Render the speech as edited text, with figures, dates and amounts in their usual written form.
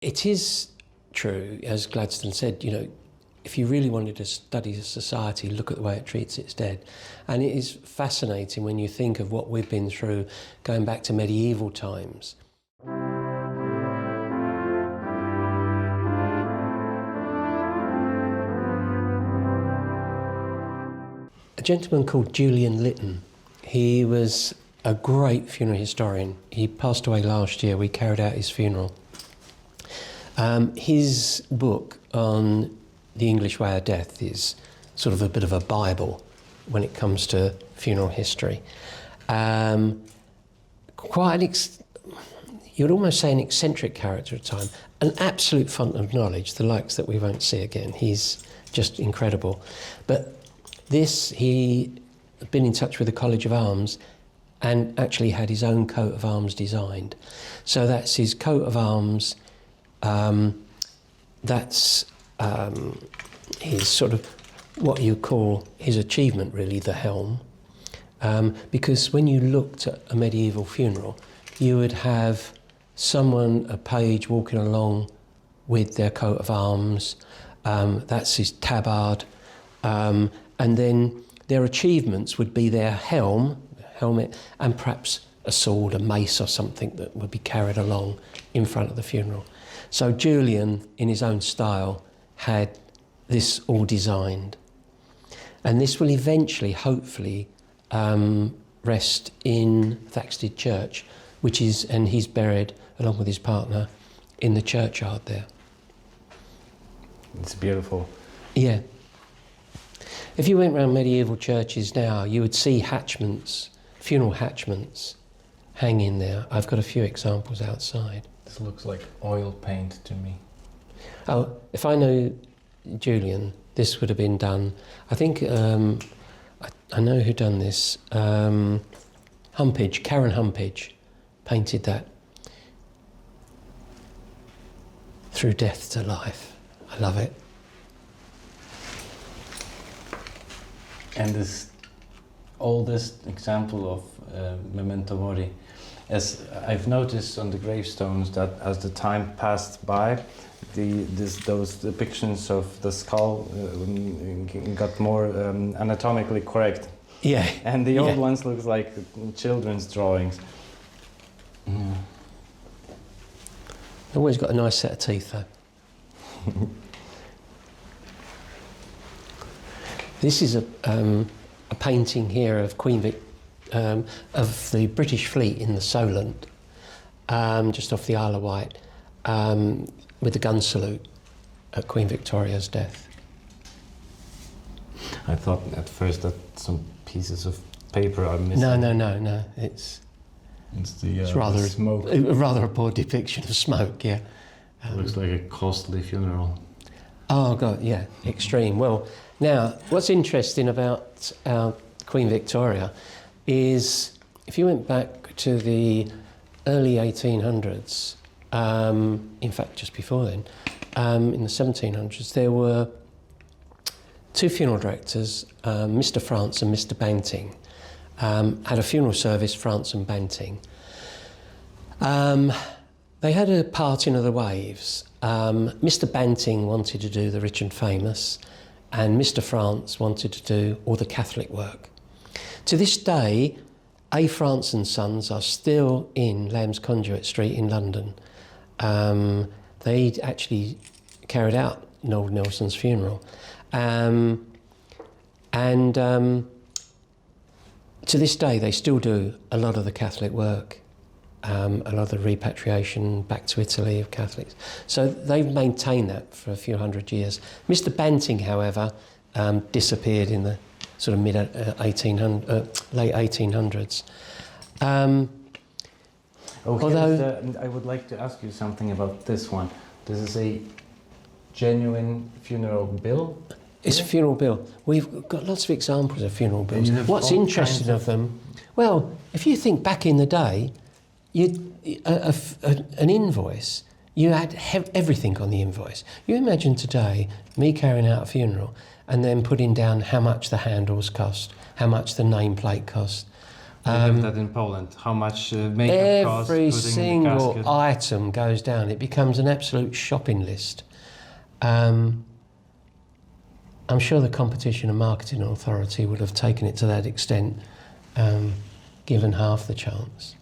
It is true, as Gladstone said, if you really wanted to study a society, look at the way it treats its dead. And it is fascinating when you think of what we've been through going back to medieval times. A gentleman called Julian Litton, he was a great funeral historian. He passed away last year. We carried out his funeral. His book on the English way of death is sort of a bit of a Bible when it comes to funeral history. You'd almost say an eccentric character at the time, an absolute font of knowledge, the likes that we won't see again. He's just incredible. But he had been in touch with the College of Arms and actually had his own coat of arms designed. So that's his coat of arms, that's his sort of what you call his achievement, really, the helm. Because when you looked at a medieval funeral, you would have a page walking along with their coat of arms, that's his tabard, and then their achievements would be their helmet, and perhaps a sword, a mace or something that would be carried along in front of the funeral. So Julian, in his own style, had this all designed. And this will eventually, hopefully, rest in Thaxted Church, and he's buried, along with his partner, in the churchyard there. It's beautiful. Yeah. If you went around medieval churches now, you would see funeral hatchments hanging there. I've got a few examples outside. This looks like oil paint to me. Oh, if I know Julian, this would have been done. I think, I know who done this. Karen Humpage painted that. Through death to life. I love it. And this oldest example of memento mori, as I've noticed on the gravestones, that as the time passed by, those depictions of the skull got more anatomically correct. Yeah. And the old ones look like children's drawings. Mm. Always got a nice set of teeth, though. This is a painting here of of the British fleet in the Solent, just off the Isle of Wight, with the gun salute at Queen Victoria's death. I thought at first that some pieces of paper are missing. No. It's rather smoke. Rather a poor depiction of smoke. Yeah. Looks like a costly funeral. Oh God, yeah, extreme. Well, now what's interesting about Queen Victoria is if you went back to the early 1800s, in fact just before then, in the 1700s, there were two funeral directors, Mr. France and Mr. Banting, had a funeral service, France and Banting. They had a parting of the waves. Mr. Banting wanted to do the rich and famous, and Mr. France wanted to do all the Catholic work. To this day, A. France and Sons are still in Lamb's Conduit Street in London. They actually carried out Noel Nelson's funeral. To this day, they still do a lot of the Catholic work, a lot of the repatriation back to Italy of Catholics. So they've maintained that for a few hundred years. Mr. Banting, however, disappeared in the sort of late 1800s. I would like to ask you something about this one. This is a genuine funeral bill? It's a funeral bill. We've got lots of examples of funeral bills. What's interesting of them? Well, if you think back in the day, an invoice, you had everything on the invoice. You imagine today me carrying out a funeral and then putting down how much the handles cost, how much the nameplate cost. We have that in Poland. How much makeup costs, every putting in the single casket. item goes down. It becomes an absolute shopping list. I'm sure the Competition and Marketing Authority would have taken it to that extent, given half the chance.